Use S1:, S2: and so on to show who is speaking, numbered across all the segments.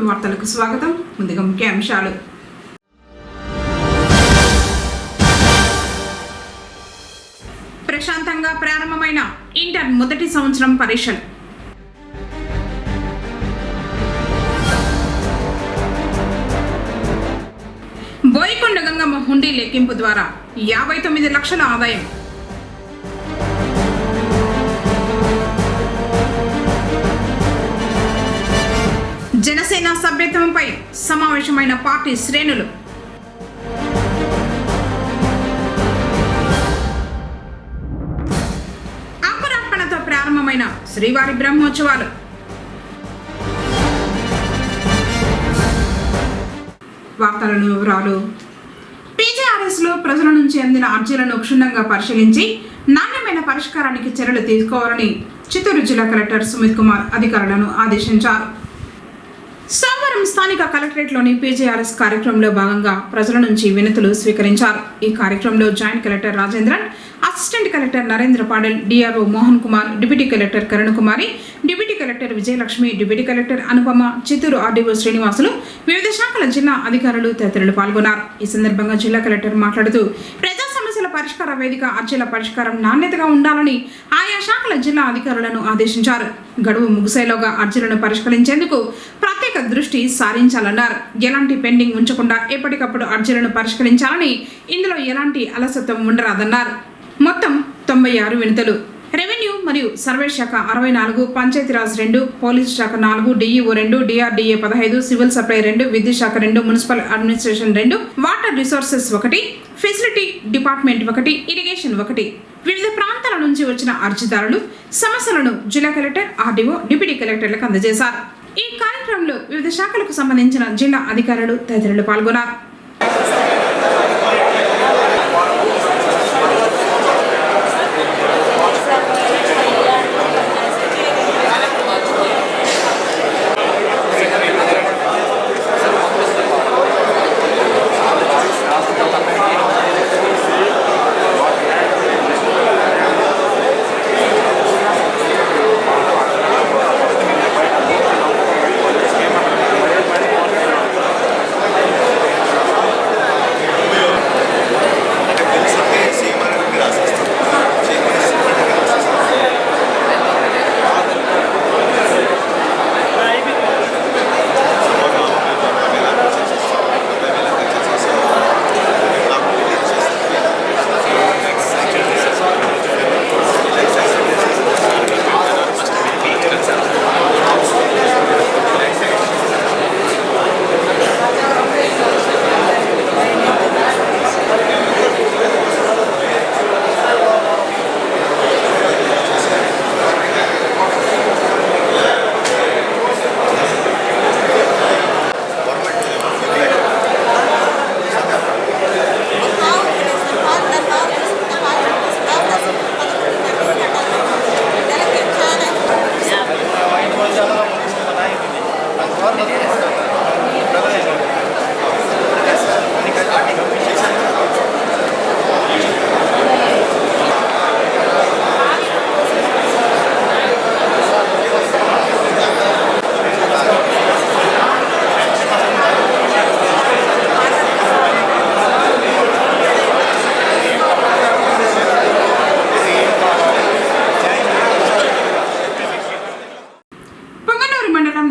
S1: వార్తలకు స్వాగతం. ముందుగా ముఖ్యాంశాలు. ప్రశాంతంగా ప్రారంభమైన ఇంటర్ మొదటి సంవత్సరం పరీక్షలు. బోయికొండ గంగమ్మ హుండీ లెక్కింపు ద్వారా 59 లక్షల ఆదాయం. జనసేన సభ్యత్వంపై సమావేశమైన పార్టీ శ్రేణులు. అంకురార్పణతో ప్రారంభమైన శ్రీవారి బ్రహ్మోత్సవాలు. వార్తలను వివరాలు. PGRS లో ప్రజల నుంచి అందిన అర్జీలను క్షుణ్ణంగా పరిశీలించి నాణ్యమైన పరిష్కారానికి చర్యలు తీసుకోవాలని చిత్తూరు జిల్లా కలెక్టర్ సుమిత్ కుమార్ అధికారులను ఆదేశించారు. సోమవారం స్థానిక కలెక్టరేట్లోని PGRS కార్యక్రమంలో భాగంగా ప్రజల నుంచి వినతులు స్వీకరించారు. ఈ కార్యక్రమంలో joint collector Rajendran, assistant collector Narendra Padel, DRO Mohan Kumar, deputy collector Karunakumari, deputy collector Vijayalakshmi, deputy collector Anupama, Chittoor RDO Srinivasulu, వివిధ శాఖల జిల్లా అధికారులు తదితరులు పాల్గొన్నారు. ఈ సందర్భంగా జిల్లా కలెక్టర్ మాట్లాడుతూ ప్రజా సమస్యల పరిష్కార వేదిక అర్జీల పరిష్కారం నాణ్యతగా ఉండాలని ఆయా శాఖల జిల్లా అధికారులను ఆదేశించారు. గడువు ముగిసేలోగా అర్జీలను పరిష్కరించేందుకు ప్రత్యేక దృష్టి సారించాలన్నారు. ఎలాంటి పెండింగ్ ఉంచకుండా ఎప్పటికప్పుడు అర్జీలను పరిష్కరించాలని, ఇందులో ఎలాంటి అలసత్వం ఉండరాదన్నారు. మొత్తం 96 వినతులు. రెవెన్యూ మరియు సర్వే శాఖ 64, పంచాయతీరాజ్ 2, పోలీసు శాఖ 4, DEO 2, DRDA 15, సివిల్ సప్లై 2, విద్యుత్ శాఖ 2, municipal administration 2, water resources 1, facility department 1, irrigation 1. వివిధ ప్రాంతాల నుంచి వచ్చిన అర్జీదారులు సమస్యలను జిల్లా కలెక్టర్, RDO, డిప్యూటీ కలెక్టర్లకు అందజేశారు. ఈ కార్యక్రమంలో వివిధ శాఖలకు సంబంధించిన జిల్లా అధికారులు తదితరులు పాల్గొన్నారు.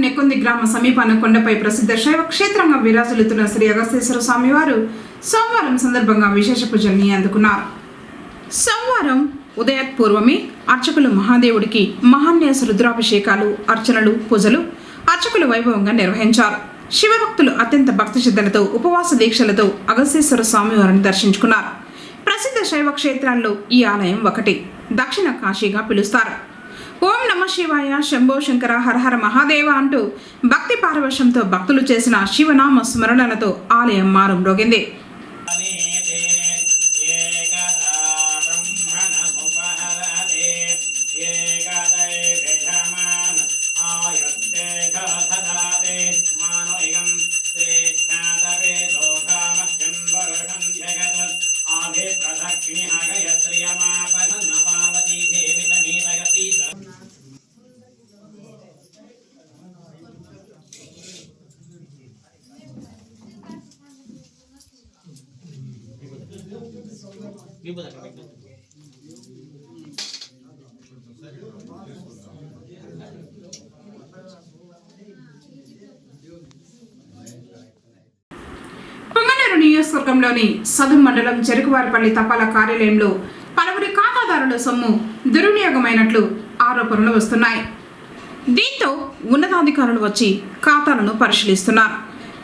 S1: నెక్కొంది గ్రామ సమీపాన కొండపై ప్రసిద్ధ శైవ క్షేత్రంగా విరాజిల్లుతున్న శ్రీ అగస్తేశ్వర స్వామివారు సోమవారం సందర్భంగా విశేష పూజల్ని అందుకున్నారు. సోమవారం ఉదయపూర్వమే అర్చకులు మహాదేవుడికి మహాన్యాస రుద్రాభిషేకాలు, అర్చనలు, పూజలు అర్చకులు వైభవంగా నిర్వహించారు. శివభక్తులు అత్యంత భక్తి శ్రద్ధలతో ఉపవాస దీక్షలతో అగస్తేశ్వర స్వామివారిని దర్శించుకున్నారు. ప్రసిద్ధ శైవ క్షేత్రాల్లో ఈ ఆలయం ఒకటి. దక్షిణ కాశీగా పిలుస్తారు. ఓం నమ శివాయ, శంభో శంకర, హరహర మహాదేవ అంటూ భక్తి పారవశ్యంతో భక్తులు చేసిన శివనామ స్మరణలతో ఆలయం మారుమ్రోగింది. పొంగనూరు నియోజకవర్గంలోని సదుం మండలం చెరుకువారిపల్లి తపాలా కార్యాలయంలో పలువురి ఖాతాదారుల సొమ్ము దుర్వినియోగమైనట్లు ఆరోపణలు వస్తున్నాయి. దీంతో ఉన్నతాధికారులు వచ్చి ఖాతాలను పరిశీలిస్తున్నారు.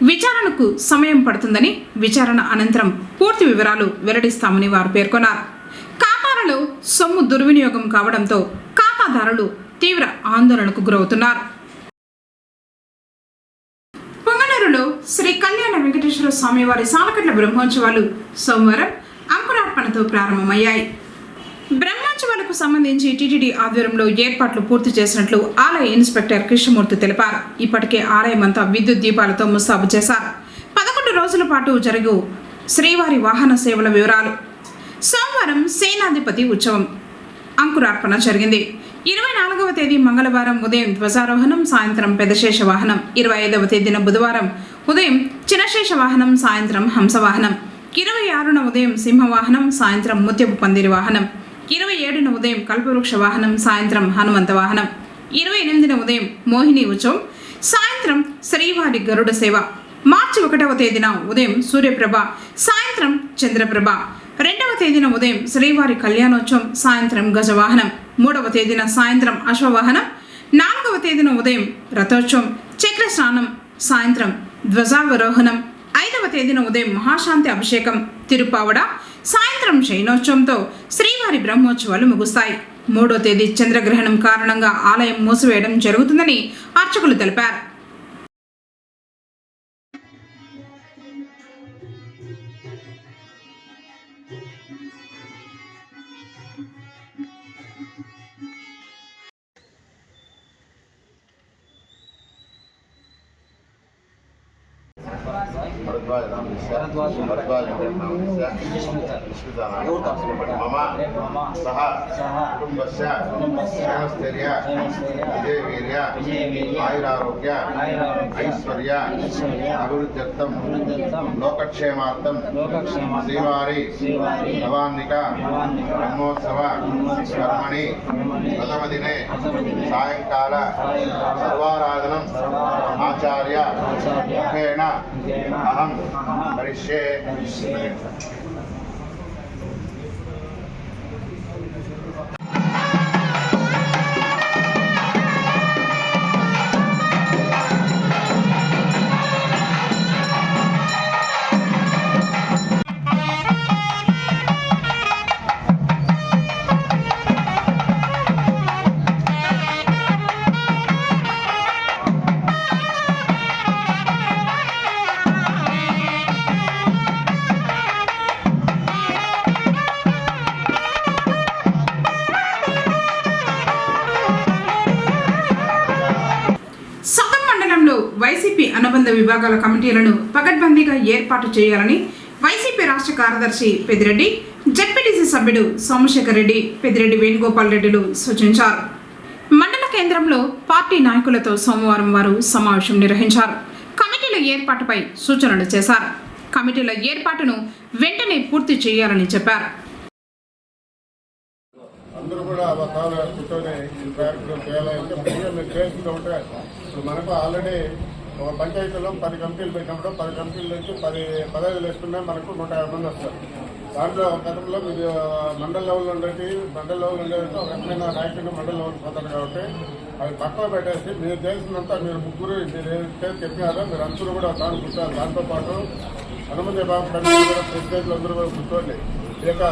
S1: విచారణకు సమయం పడుతుందని, విచారణ అనంతరం పూర్తి వివరాలు వెల్లడిస్తామని వారు పేర్కొన్నారు. ఖాతాలలో సొమ్ము దుర్వినియోగం కావడంతో ఖాతాదారులు తీవ్ర ఆందోళనకు గురవుతున్నారు. పొంగనూరులో శ్రీ కళ్యాణ వెంకటేశ్వర స్వామివారి సాలకట్ల బ్రహ్మోత్సవాలు సోమవారం అంకురార్పణతో ప్రారంభమయ్యాయి. బ్రహ్మోత్సవాలకు సంబంధించి టీటీడీ ఆధ్వర్యంలో ఏర్పాట్లు పూర్తి చేసినట్లు ఆలయ ఇన్స్పెక్టర్ కృష్ణమూర్తి తెలిపారు. ఇప్పటికే ఆలయమంతా విద్యుత్ దీపాలతో ముస్తాబు చేశారు. 11 రోజుల పాటు జరుగు శ్రీవారి వాహన సేవల వివరాలు. సోమవారం సేనాధిపతి ఉత్సవం అంకురార్పణ జరిగింది. 24వ తేదీ మంగళవారం ఉదయం ధ్వజారోహణం, సాయంత్రం పెదశేష వాహనం. 25వ తేదీన బుధవారం ఉదయం చినశేష వాహనం, సాయంత్రం హంసవాహనం. 26న ఉదయం సింహవాహనం, సాయంత్రం ముత్యపు పందిరి వాహనం. 27న ఉదయం కల్పవృక్ష వాహనం, సాయంత్రం హనుమంత వాహనం. 28న ఉదయం మోహిని ఉత్సవం, సాయంత్రం శ్రీవారి గరుడ సేవ. మార్చి 1వ తేదీన ఉదయం సూర్యప్రభ, సాయంత్రం చంద్రప్రభ. 2వ తేదీన ఉదయం శ్రీవారి కళ్యాణోత్సవం, సాయంత్రం గజవాహనం. 3వ తేదీన సాయంత్రం అశ్వవాహనం. 4వ తేదీన ఉదయం రథోత్సవం, చక్ర స్నానం, సాయంత్రం ధ్వజావరోహణం. 5వ తేదీన ఉదయం మహాశాంతి అభిషేకం, తిరుపావడ, సాయంత్రం శయనోత్సవంతో శ్రీవారి బ్రహ్మోత్సవాలు ముగుస్తాయి. 3వ తేదీ చంద్రగ్రహణం కారణంగా ఆలయం మూసివేయడం జరుగుతుందని అర్చకులు తెలిపారు.
S2: भरद्वाज मम सह कुटुंबस्य क्षेमस्थैर्य विजयवीर्य आयुरारोग्य ऐश्वर्य अभिवृद्ध्यर्थं लोकक्षेमार्थं श्रीवारी नवान्निका ब्रह्मोत्सव कर्मणि प्रथमदिने सायंकाल सर्वाराधनं आचार्य मुखेन अहं करिष्ये।
S1: వైసీపీ అనుబంధ విభాగాల కమిటీలను పకడ్బందీగా ఏర్పాటు చేయాలని వైసీపీ రాష్ట్ర కార్యదర్శి పెద్దిరెడ్డి, జెడ్పీటీసీ సభ్యుడు సోమశేఖర్ రెడ్డి, పెద్దిరెడ్డి వేణుగోపాల్ రెడ్డిలు సూచించారు. మండల కేంద్రంలో పార్టీ నాయకులతో సోమవారం వారు సమావేశం నిర్వహించారు. కమిటీల ఏర్పాటుపై సూచనలు చేశారు. కమిటీల ఏర్పాటును వెంటనే పూర్తి చేయాలని చెప్పారు.
S2: అందరూ కూడా కూర్చొని కార్యక్రమం చేయాలంటే ముఖ్యంగా మీరు చేసుకుంటే ఇప్పుడు మనకు ఆల్రెడీ ఒక పంచాయతీలో 10 కమిటీలు పెట్టినప్పుడు 10 కమిటీల నుంచి 10 పదవులు వేసుకున్నా మనకు 150 మంది వస్తారు. దాంట్లో గతంలో మీరు మండల లెవెల్లో ఉండేది ఒక రకమైన నాయకుడు మండల లెవెల్ పోతారు కాబట్టి అవి పక్కన పెట్టేసి మీరు చేసినంత మీరు ముగ్గురు మీరు చెప్పినారో మీరు అందరూ కూడా దాన్ని కూర్చోవాలి. దాంతోపాటు హనుమంత బాబు ప్రెసిడెంట్లు అందరూ కూడా కూర్చోండి. ఈ యొక్క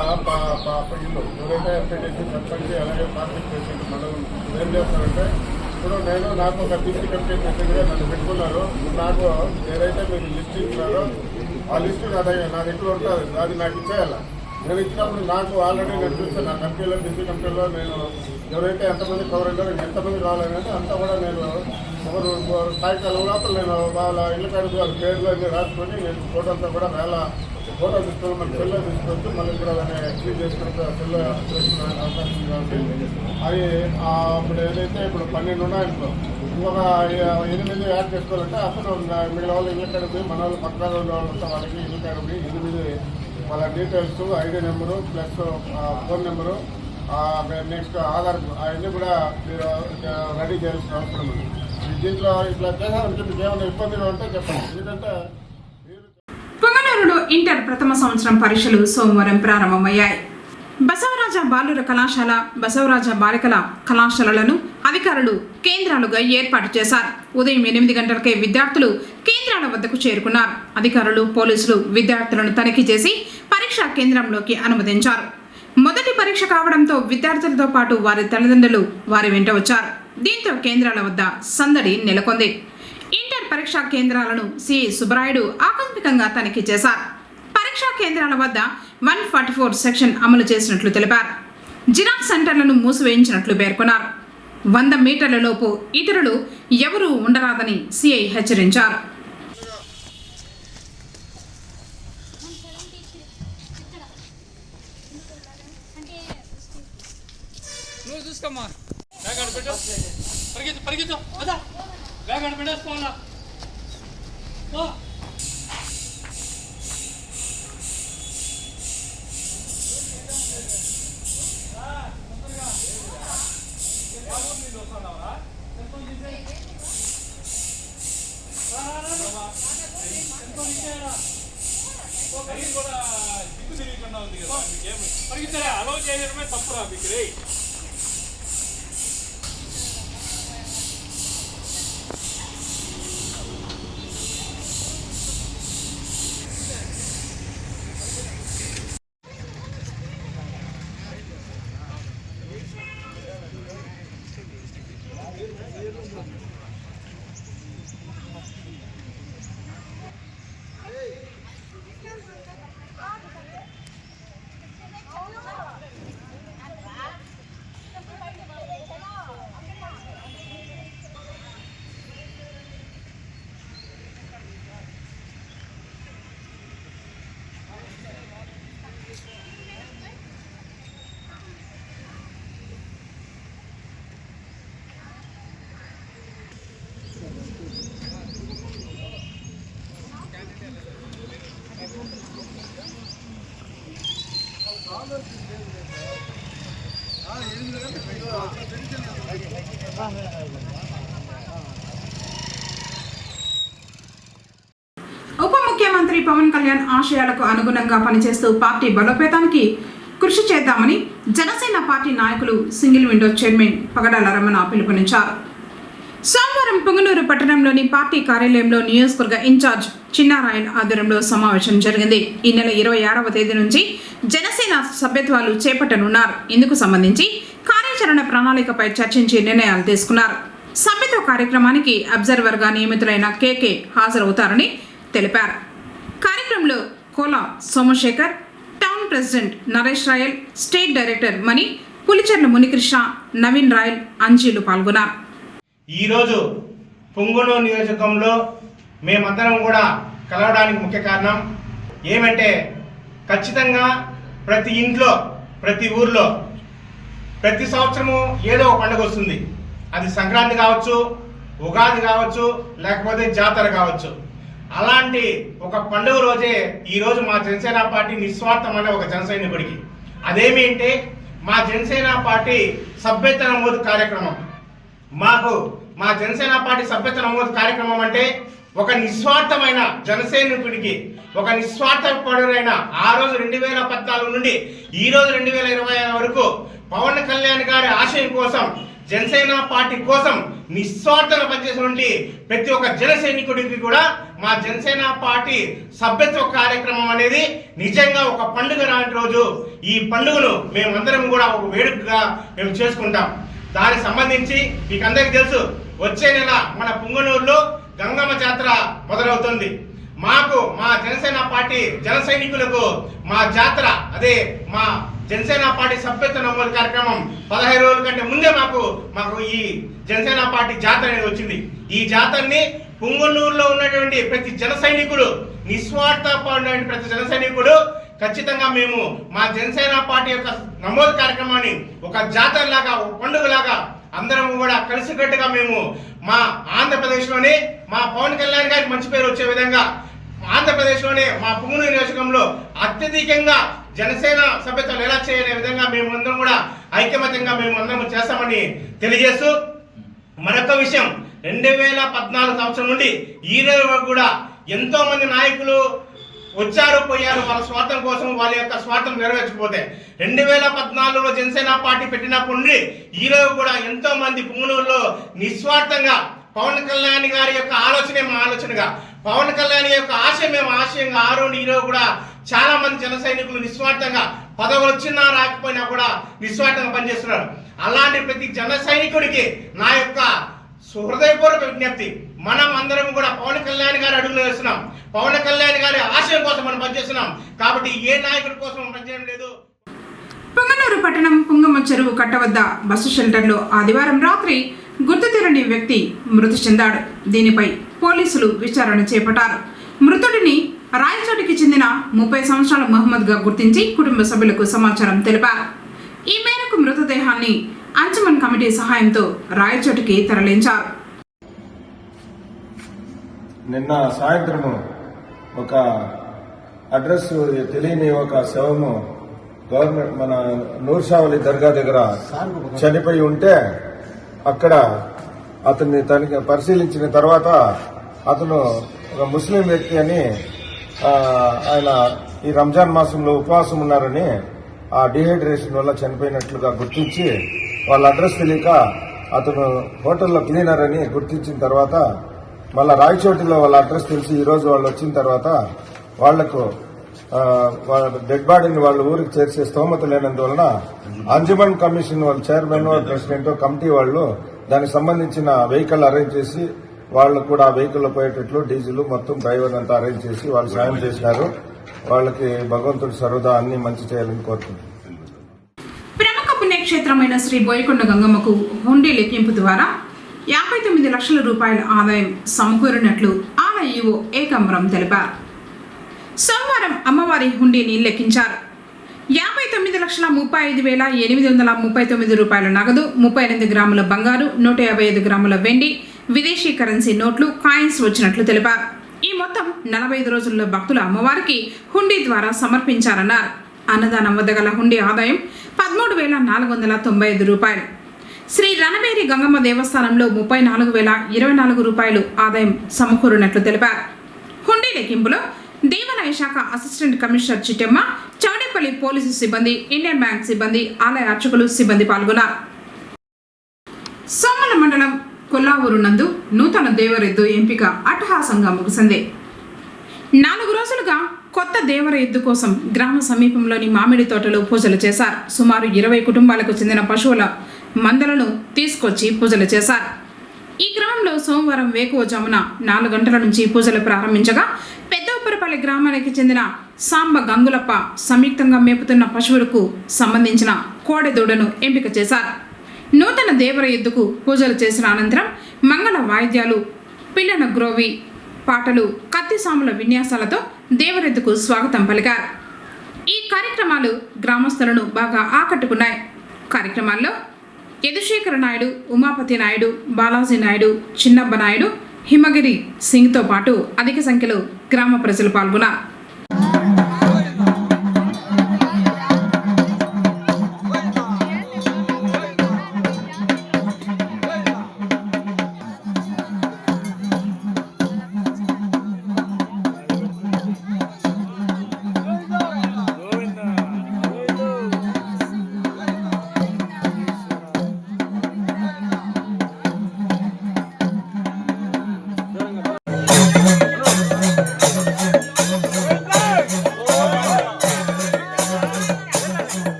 S2: ఇల్లు ఎవరైతే ఎంపీటీసీ సర్పంచ్ అలాగే పార్టీ ప్రెసిడెంట్ మండలం ఏం చేస్తారంటే ఇప్పుడు నాకు ఒక బీసీ కమిటీ ప్రెసిడెంట్గా నన్ను పెట్టుకున్నారు. నాకు ఏదైతే మీరు లిస్ట్ ఇచ్చినారో ఆ లిస్టు నా దగ్గర ఉంటుంది, అది నాకు ఇచ్చేయాలి. నేను ఇచ్చినప్పుడు నాకు ఆల్రెడీ నేను చూస్తాను నా కమిటీలో బీసీ కమిటీలో నేను ఎవరైతే ఎంతమంది కవర్ అయ్యారో ఎంతమంది కావాలనేది అంతా కూడా నేను ఒకరు సాయంకాలం లోపల నేను వాళ్ళ ఇళ్ళ కాడికి వాళ్ళ పేర్లు అన్నీ రాసుకొని నేను ఫోటో అంతా కూడా ఫోటో తీసుకొని మన సెల్లో తీసుకొచ్చి మళ్ళీ కూడా దాన్ని క్లీన్ చేసుకుంటే సెల్లో అవకాశం కాబట్టి అది ఇప్పుడు ఏదైతే ఇప్పుడు 12 ఉన్నాయనుకో ఇంకొక 8 యాడ్ చేసుకోవాలంటే అసలు మిగిలిన వాళ్ళు ఇళ్ళ కాడికి మన వాళ్ళు పక్కన ఉన్న వాళ్ళంతా వాళ్ళకి ఇళ్ళ కాడికి 8 వాళ్ళ details, ID number plus phone number, next Aadhaar, అవన్నీ కూడా మీరు రెడీ చేయాల్సిన అవసరం ఉంది. దీంట్లో ఇట్లా చేశారంటే మీకు ఏమైనా ఇబ్బందిగా ఉంటే చెప్పండి. ఎందుకంటే
S1: పొంగనూరులో ఇంటర్ ప్రథమ సంవత్సరం పరీక్షలు సోమవారం ప్రారంభమయ్యాయి. బసవరాజ బాలుర కళాశాల, బసవరాజ బాలికల కళాశాలలను అధికారులు కేంద్రాలుగా ఏర్పాటు చేశారు. ఉదయం 8 గంటలకే విద్యార్థులు కేంద్రాల వద్దకు చేరుకున్నారు. అధికారులు, పోలీసులు విద్యార్థులను తనిఖీ చేసి పరీక్షా కేంద్రంలోకి అనుమతించారు. మొదటి పరీక్ష కావడంతో విద్యార్థులతో పాటు వారి తల్లిదండ్రులు వారి వెంట వచ్చారు. దీంతో కేంద్రాల వద్ద సందడి నెలకొంది. ఇంటర్ పరీక్షా కేంద్రాలను సిఐ సుబ్బరాయుడు ఆకస్మికంగా తనిఖీ చేశారు. పరీక్షా కేంద్రాల వద్ద 144 సెక్షన్ అమలు చేసినట్లు తెలిపారు. జిరాక్స్ సెంటర్లను మూసివేయించినట్లు పేర్కొన్నారు. 100 మీటర్ల లోపు ఇతరులు ఎవరూ ఉండరాదని సిఐ హెచ్చరించారు.
S3: అలో చేయడమే తప్పురా మీకు.
S1: ఉప ముఖ్యమంత్రి పవన్ కళ్యాణ్ ఆశయాలకు అనుగుణంగా పనిచేస్తూ పార్టీ బలోపేతానికి కృషి చేద్దామని జనసేన పార్టీ నాయకులు సింగిల్ విండో చైర్మన్ పగడాల రమణ పిలుపునిచ్చారు. సోమవారం పొంగనూరు పట్టణంలోని పార్టీ కార్యాలయంలో నియోజకవర్గ ఇన్ఛార్జ్ చిన్నారాయల్ ఆధ్వర్యంలో సమావేశం జరిగింది. ఈ నెల 26వ తేదీ నుంచి జనసేన సభ్యత్వాలు చేపట్టనున్నారు. ఇందుకు సంబంధించి కార్యాచరణ ప్రణాళికపై చర్చించి నిర్ణయాలు తీసుకున్నారు. సభ్యత్వ కార్యక్రమానికి అబ్జర్వర్గా నియమితులైన కేకే హాజరవుతారని తెలిపారు. కార్యక్రమంలో Kola Somashekar, town president Naresh Royal, state director Mani, Pulicherla Munikrishna, Naveen Royal, Anjilu పాల్గొన్నారు.
S4: ఈరోజు పొంగనూరు నియోజకంలో మేమందరం కూడా కలవడానికి ముఖ్య కారణం ఏమంటే, ఖచ్చితంగా ప్రతి ఇంట్లో, ప్రతి ఊర్లో ప్రతి సంవత్సరము ఏదో ఒక పండుగ వస్తుంది. అది సంక్రాంతి కావచ్చు, ఉగాది కావచ్చు, లేకపోతే జాతర కావచ్చు. అలాంటి ఒక పండుగ రోజే ఈరోజు మా జనసేన పార్టీ నిస్వార్థం అనే ఒక జన సైనికుడికి అదేమి అంటే మా జనసేన పార్టీ సభ్యత్వ నమోదు కార్యక్రమం. మాకు మా జనసేన పార్టీ సభ్యత్వ నమోదు కార్యక్రమం అంటే ఒక నిస్వార్థమైన జనసైనికుడికి, ఒక నిస్వార్థపరుడైన ఆ రోజు 2014 నుండి ఈ రోజు 2020 వరకు పవన్ కళ్యాణ్ గారి ఆశయం కోసం, జనసేన పార్టీ కోసం నిస్వార్థంగా పనిచేసినటువంటి ప్రతి ఒక్క జన సైనికుడికి కూడా మా జనసేన పార్టీ సభ్యత్వ కార్యక్రమం అనేది నిజంగా ఒక పండుగ లాంటి రోజు. ఈ పండుగను మేమందరం కూడా ఒక వేడుకగా మేము చేసుకుంటాం. దానికి సంబంధించి మీకు అందరికీ తెలుసు, వచ్చే నెల మన పొంగనూరులో గంగమ్మ జాతర మొదలవుతుంది. మాకు మా జనసేన పార్టీ జన సైనికులకు మా జాతర, అదే మా జనసేన పార్టీ సభ్యత్వ నమోదు కార్యక్రమం 15 రోజుల కంటే ముందే మాకు ఈ జనసేన పార్టీ జాతర అనేది వచ్చింది. ఈ జాతరని పొంగనూరులో ఉన్నటువంటి ప్రతి జన సైనికుడు, నిస్వార్థపడిన ప్రతి జన సైనికుడు ఖచ్చితంగా మేము మా జనసేన పార్టీ యొక్క నమోదు కార్యక్రమాన్ని ఒక జాతర లాగా, ఒక పండుగ లాగా అందరం కూడా కలిసికట్టుగా మేము మా ఆంధ్రప్రదేశ్లోని మా పవన్ కళ్యాణ్ గారికి మంచి పేరు వచ్చే విధంగా ఆంధ్రప్రదేశ్లోనే మా పుంగనూరు నియోజకంలో అత్యధికంగా జనసేన సభ్యతలు ఎలా చేయనే విధంగా మేమందరం కూడా ఐకమత్యంగా మేమందరం చేస్తామని తెలియజేస్తూ మరొక విషయం, 2014 సంవత్సరం నుండి ఈ రోజు వరకు కూడా ఎంతో మంది నాయకులు వచ్చారు పోయారు వాళ్ళ స్వార్థం కోసం, వాళ్ళ యొక్క స్వార్థం నెరవేర్చకపోతే 2014లో జనసేన పార్టీ పెట్టినప్పటి నుండి ఈ రోజు కూడా ఎంతో మంది పుంగనూరులో నిస్వార్థంగా పవన్ కళ్యాణ్ గారి యొక్క ఆలోచనే మా ఆలోచనగా, పవన్ కళ్యాణ్ యొక్క ఆశయం మేము ఆశయంగా ఆ రోజు ఈరోజు కూడా చాలా మంది జన సైనికులు నిస్వార్థంగా పదవులు వచ్చినా రాకపోయినా కూడా నిస్వార్థంగా పనిచేస్తున్నారు. అలాంటి ప్రతి జన సైనికుడికి నా యొక్క హృదయపూర్వక విజ్ఞప్తి, మనం అందరం కూడా పవన్ కళ్యాణ్ గారి అడుగులు వేస్తున్నాం, పవన్ కళ్యాణ్ గారి ఆశయం కోసం మనం పనిచేస్తున్నాం. కాబట్టి ఏ నాయకుడి కోసం మనం పనిచేయడం లేదు.
S1: పుంగనూరు పట్టణం పుంగమ్మ చెరువు కట్ట వద్ద బస్సు షెల్టర్లో ఆదివారం రాత్రి గుర్తు తెలియని వ్యక్తి మృతి చెందాడు. దీనిపై పోలీసులు విచారణ చేపట్టారు. మృతుడిని రాయచోటికి చెందిన 30 సంవత్సరాల మహమ్మద్గా గుర్తించి కుటుంబ సభ్యులకు సమాచారం తెలిపారు. ఈ మేరకు మృతదేహాన్ని అంజుమన్ కమిటీ సహాయంతో రాయచోటికి తరలించారు.
S5: నిన్న సాయంత్రం ఒక అడ్రస్ తెలియని ఒక శవము గవర్నమెంట్ మన నూర్షావలి దర్గా దగ్గర చనిపోయి ఉంటే అక్కడ అతన్ని తనకి పరిశీలించిన తర్వాత అతను ఒక ముస్లిం వ్యక్తి అని ఆయన ఈ రంజాన్ మాసంలో ఉపవాసం ఉన్నారని ఆ డిహైడ్రేషన్ వల్ల చనిపోయినట్లుగా గుర్తించి వాళ్ళ అడ్రస్ తెలియక అతను హోటల్లో క్లీనర్ అని గుర్తించిన తర్వాత మళ్ళా రాయచోటిలో వాళ్ళ అడ్రస్ తెలిసి ఈరోజు వాళ్ళు వచ్చిన తర్వాత వాళ్లకు డెడ్ బాడీని వాళ్ళ ఊరికి చేర్చే స్తోమత లేనందువలన అంజుమన్ కమిషన్ వాళ్ళ చైర్మన్ ప్రెసిడెంట్ కమిటీ వాళ్ళు దానికి సంబంధించిన వెహికల్ అరేంజ్ చేసి వాళ్ళు కూడా ఆ వెహికల్లో పోయేటట్లు డీజిల్ మొత్తం డ్రైవర్ అంతా అరేంజ్ చేసి వాళ్ళు సాయం చేశారు. వాళ్ళకి భగవంతుడి సర్వదా అన్ని మంచి చేయాలని కోరుతున్నాను.
S1: ప్రముఖ పుణ్యక్షేత్రమైన శ్రీ బోయకొండ గంగమ్మకు హుండీ లెక్కింపు ద్వారా 59 లక్షల రూపాయల ఆదాయం సమకూరినట్లు ఆలయ ఈవో ఏకాంబరం తెలిపారు. సోమవారం అమ్మవారి హుండీని లెక్కించారు. 59,35,839 రూపాయల నగదు, 38 గ్రాముల బంగారు, 155 గ్రాముల వెండి, విదేశీ కరెన్సీ నోట్లు, కాయిన్స్ వచ్చినట్లు తెలిపారు. ఈ మొత్తం 45 రోజుల్లో భక్తుల అమ్మవారికి హుండీ ద్వారా సమర్పించారన్నారు. అన్నదానం వద్ద గల హుండీ ఆదాయం 13,495 రూపాయలు. శ్రీ రణవేరి గంగమ్మ దేవస్థానంలో 34,024 రూపాయలు ఆదాయం సమకూరినట్లు తెలిపారు. హుండీ లెక్కింపులో దేవాలయ శాఖ assistant commissioner Chittemma, Chowdepalli police సిబ్బంది, ఇండియన్ బ్యాంక్ సిబ్బంది, ఆలయ అర్చకులు సిబ్బంది పాల్గొన్నారు. సోమల మండలం కొల్లావూరు నందు నూతన దేవరెద్దు ఎంపిక అట్టహాసంగా ముగిసింది. 4 రోజులుగా కొత్త దేవర ఎద్దు కోసం గ్రామ సమీపంలోని మామిడి తోటలో పూజలు చేశారు. సుమారు 20 కుటుంబాలకు చెందిన పశువుల మందలను తీసుకొచ్చి పూజలు చేశారు. ఈ క్రమంలో సోమవారం వేకువజామున 4 గంటల నుంచి పూజలు ప్రారంభించగా పెద్దపరపల్లి గ్రామానికి చెందిన సాంబ గంగులప్ప సంయుక్తంగా మేపుతున్న పశువులకు సంబంధించిన కోడెదూడను ఎంపిక చేశారు. నూతన దేవర ఎద్దుకు పూజలు చేసిన అనంతరం మంగళ వాయిద్యాలు, పిల్లన గ్రోవి పాటలు, కత్తిసాముల విన్యాసాలతో దేవరెద్దుకు స్వాగతం పలికారు. ఈ కార్యక్రమాలు గ్రామస్తులను బాగా ఆకట్టుకున్నాయి. కార్యక్రమాల్లో యదుశేఖర నాయుడు, ఉమాపతి నాయుడు, బాలాజీ నాయుడు, చిన్నబ్బ నాయుడు, హిమగిరి సింగ్తో పాటు అధిక సంఖ్యలో గ్రామ ప్రజలు పాల్గొన్నారు.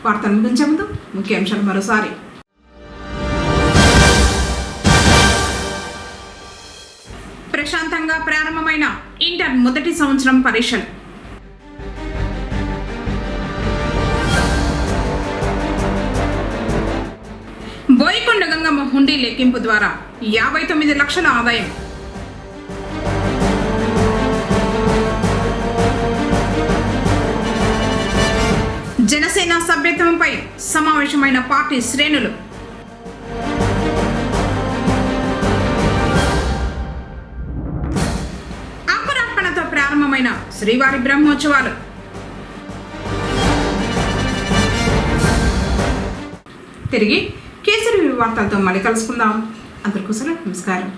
S1: వార్తలు ముగించే ముందు ముఖ్యాంశాలు మరోసారి. ప్రశాంతంగా ప్రారంభమైన ఇంటర్ మొదటి సంవత్సరం పరీక్షలు. బోయకొండ గంగమ్మ హుండీ లెక్కింపు ద్వారా 59 లక్షల ఆదాయం. జనసేన సభ్యత్వంపై సమావేశమైన పార్టీ శ్రేణులు. అంకురార్పణతో ప్రారంభమైన శ్రీవారి బ్రహ్మోత్సవాలు. తిరిగి కేసరి వార్తలతో మళ్ళీ కలుసుకుందాం. అందరికీ నమస్కారం.